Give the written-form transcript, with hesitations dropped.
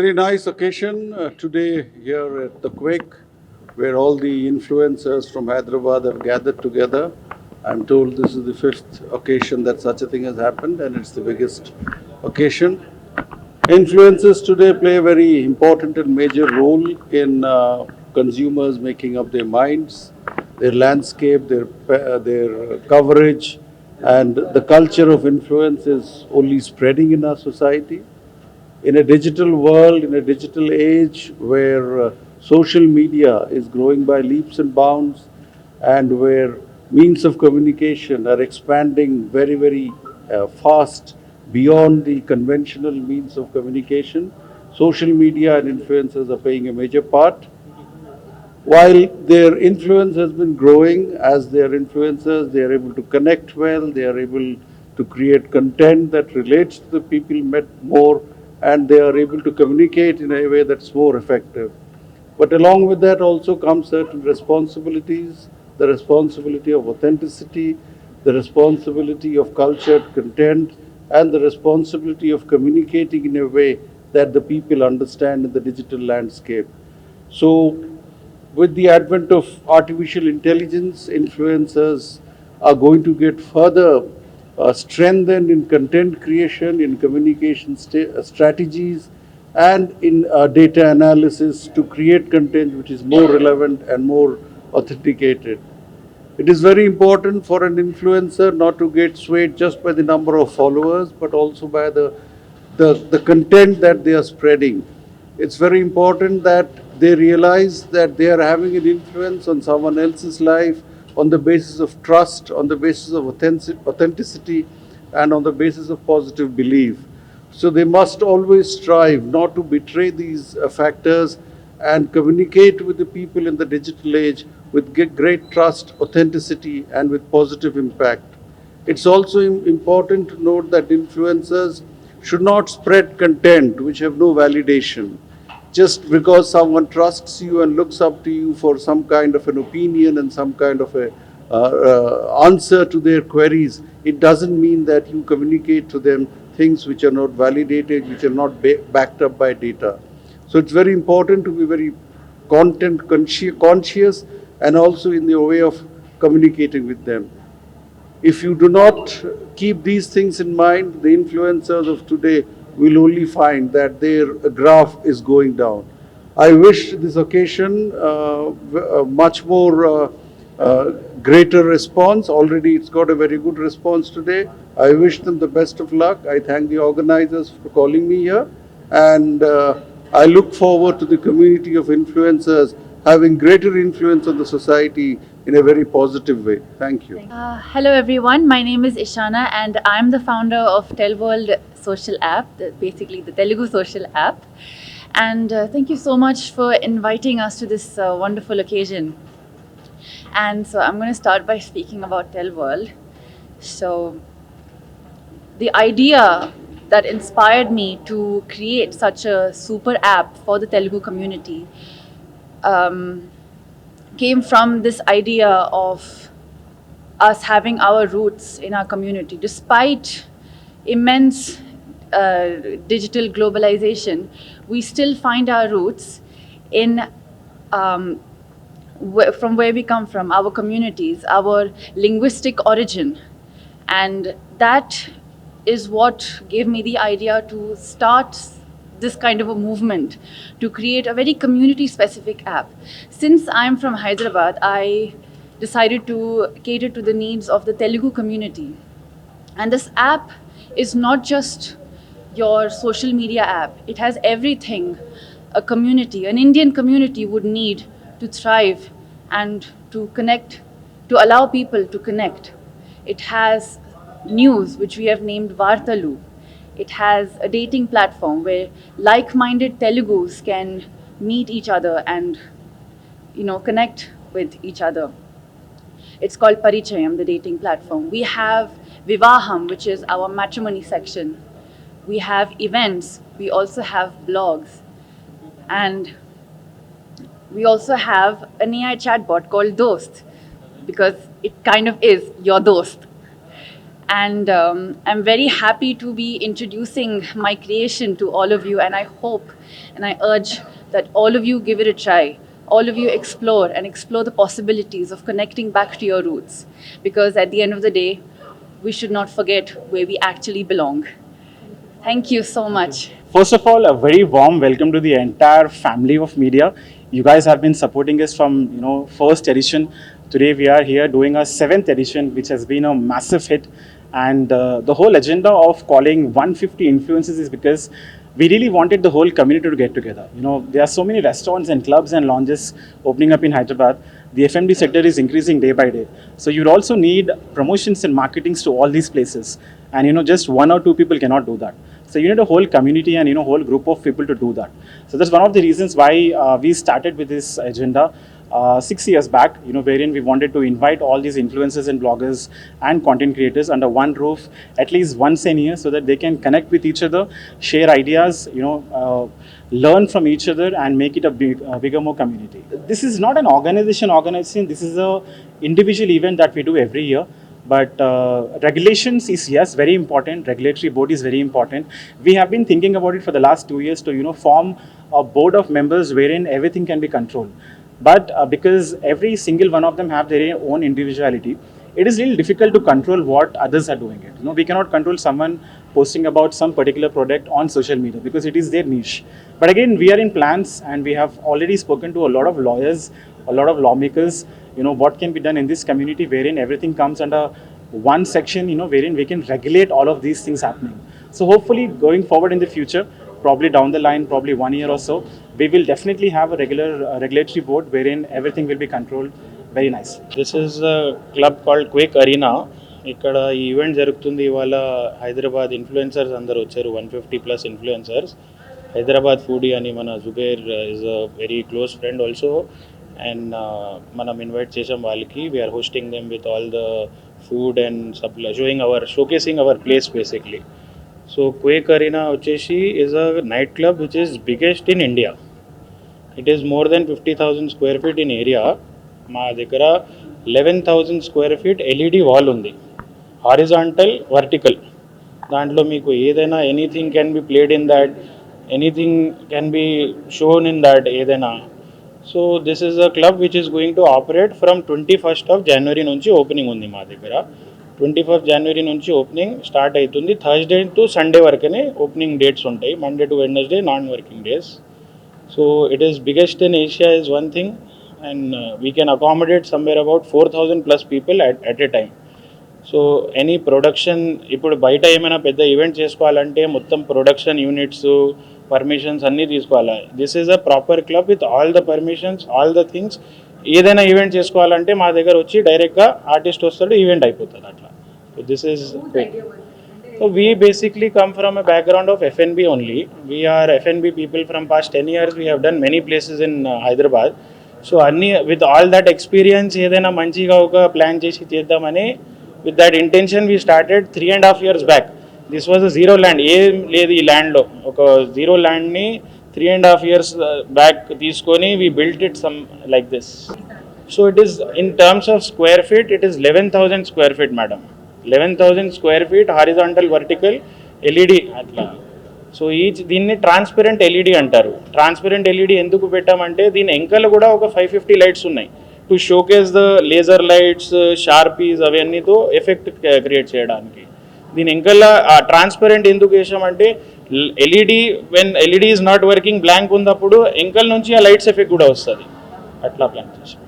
very nice occasion today here at the Quake, where all the influencers from Hyderabad have gathered together. I'm told this is the fifth occasion that such a thing has happened, and it's the biggest occasion. Influencers today play a very important and major role in consumers making up their minds, their landscape, their coverage, and the culture of influence is only spreading in our society. In a digital world, in a digital age where social media is growing by leaps and bounds, and where means of communication are expanding very fast beyond the conventional means of communication, social media and influencers are playing a major part. While their influence has been growing, as they are influencers, they are able to connect well, they are able to create content that relates to the people met more, and they are able to communicate in a way that's more effective. But along with that also comes certain responsibilities, the responsibility of authenticity, the responsibility of cultured content, and the responsibility of communicating in a way that the people understand in the digital landscape. So, with the advent of artificial intelligence, influencers are going to get further strengthened in content creation, in communication strategies, and in data analysis to create content which is more relevant and more authenticated. It is very important for an influencer not to get swayed just by the number of followers, but also by the content that they are spreading. It's very important that they realize that they are having an influence on someone else's life on the basis of trust, on the basis of authenticity, and on the basis of positive belief. So they must always strive not to betray these factors and communicate with the people in the digital age with great trust, authenticity, and with positive impact. It's also important to note that influencers should not spread content which have no validation. Just because someone trusts you and looks up to you for some kind of an opinion and some kind of a answer to their queries, it doesn't mean that you communicate to them things which are not validated, which are not backed up by data. So it's very important to be very content conscious and also in the way of communicating with them. If you do not keep these things in mind, the influencers of today will only find that their graph is going down. I wish this occasion much more greater response. Already it's got a very good response today. I wish them the best of luck. I thank the organizers for calling me here. And I look forward to the community of influencers having greater influence on the society in a very positive way. Thank you. Hello everyone, my name is Ishana and I'm the founder of TelWorld social app, basically the Telugu social app. And thank you so much for inviting us to this wonderful occasion. And so I'm going to start by speaking about TelWorld. So the idea that inspired me to create such a super app for the Telugu community came from this idea of us having our roots in our community. Despite immense digital globalization, we still find our roots in from where we come from, our communities, our linguistic origin. And that is what gave me the idea to start this kind of a movement to create a very community specific app. Since I'm from Hyderabad, I decided to cater to the needs of the Telugu community. And this app is not just your social media app, it has everything a community, an Indian community would need to thrive and to connect, to allow people to connect. It has news, which we have named Vartalu. It has a dating platform where like-minded Telugus can meet each other and connect with each other. It's called Parichayam, the dating platform. We have Vivaham, which is our matrimony section. We have events. We also have blogs. And we also have an AI chatbot called Dost, because it kind of is your Dost. And I'm very happy to be introducing my creation to all of you. And I hope and I urge that all of you give it a try. All of you explore the possibilities of connecting back to your roots. Because at the end of the day, we should not forget where we actually belong. Thank you so much. First of all, a very warm welcome to the entire family of media. You guys have been supporting us from first edition. Today we are here doing our seventh edition, which has been a massive hit. And the whole agenda of calling 150 influences is because we really wanted the whole community to get together. There are so many restaurants and clubs and lounges opening up in Hyderabad. The F&B sector is increasing day by day. So you'd also need promotions and marketings to all these places. And just one or two people cannot do that. So you need a whole community and whole group of people to do that. So that's one of the reasons why we started with this agenda 6 years back, wherein we wanted to invite all these influencers and bloggers and content creators under one roof at least once a year, so that they can connect with each other, share ideas, learn from each other, and make it a bigger, more community. This is not an organization. This is a individual event that we do every year. But regulations is, yes, very important. Regulatory board is very important. We have been thinking about it for the last 2 years to form a board of members wherein everything can be controlled. But because every single one of them have their own individuality, it is really difficult to control what others are doing it. We cannot control someone posting about some particular product on social media because it is their niche. But again, we are in plans and we have already spoken to a lot of lawyers, a lot of lawmakers, what can be done in this community wherein everything comes under one section, wherein we can regulate all of these things happening. So hopefully going forward in the future, probably down the line, probably 1 year or so, we will definitely have a regular regulatory board wherein everything will be controlled very nicely. This is a club called Quake Arena. ఇక్కడ ఈ event జరుగుతుంది. ఇవాళ Hyderabad influencers అందరు వచ్చారు, 150+ influencers. Hyderabad foodie అని మన Zubair is a very close friend also, and మనం invite చేసాం వాళ్ళకి. We are hosting them with all the food and supply, showcasing our place basically. So Quake Arena వచ్చేసి is a night club which is biggest in India. It is more than 50,000 square feet in area. మా దగ్గర 11,000 square feet LED wall ఉంది, horizontal, vertical. దాంట్లో మీకు ఏదైనా anything can be played in that, anything can be shown in that ఏదైనా. So this is a club which is going to operate from 21st of January నుంచి opening ఉంది మా దగ్గర. 21st January నుంచి opening start అవుతుంది. Thursday to Sunday వరకునే opening dates ఉంటాయి. Monday to Wednesday non working days. So it is biggest in Asia is one thing, and we can accommodate somewhere about 4,000+ people at a time. So any production, ఇప్పుడు బయట ఏమైనా పెద్ద event చేసుకోవాలంటే మొత్తం production units, permissions అన్నీ తీసుకోవాలి. This is a proper club with all the permissions, all the things. ఏదైనా event చేసుకోవాలంటే మా దగ్గర వచ్చి డైరెక్ట్గా ఆర్టిస్ట్ వస్తాడు, ఈవెంట్ అయిపోతుంది అట్లా. So this is so we basically come from a background of F&B only. We are F&B people from past 10 years. We have done many places in Hyderabad. So అన్నీ విత్ ఆల్ దట్ ఎక్స్పీరియన్స్ ఏదైనా మంచిగా ఒక plan చేసి చేద్దామని, with that intention we started 3.5 years back. This was a zero land, ఏం లేదు ఈ ల్యాండ్లో. ఒక జీరో ల్యాండ్ని 3.5 years బ్యాక్ తీసుకొని we built it some like this. So it is in terms of square feet, it is 11,000 square feet madam. 11,000 square feet, horizontal, vertical, LED అట్లా. So దీన్ని transparent LED అంటారు. ట్రాన్స్పరెంట్ ఎల్ఈడి ఎందుకు పెట్టామంటే దీని ఎంకలు కూడా ఒక 550 లైట్స్ ఉన్నాయి to showcase the laser lights, sharpies అవన్నీతో ఎఫెక్ట్ క్రియేట్ చేయడానికి. దీని ఎంకల్లా ట్రాన్స్పరెంట్ ఎందుకు వేసామంటే LED, when LED is not working, blank ఉన్నప్పుడు ఎంకల్ నుంచి ఆ లైట్స్ ఎఫెక్ట్ కూడా వస్తుంది. అట్లా ప్లాన్ చేసాం.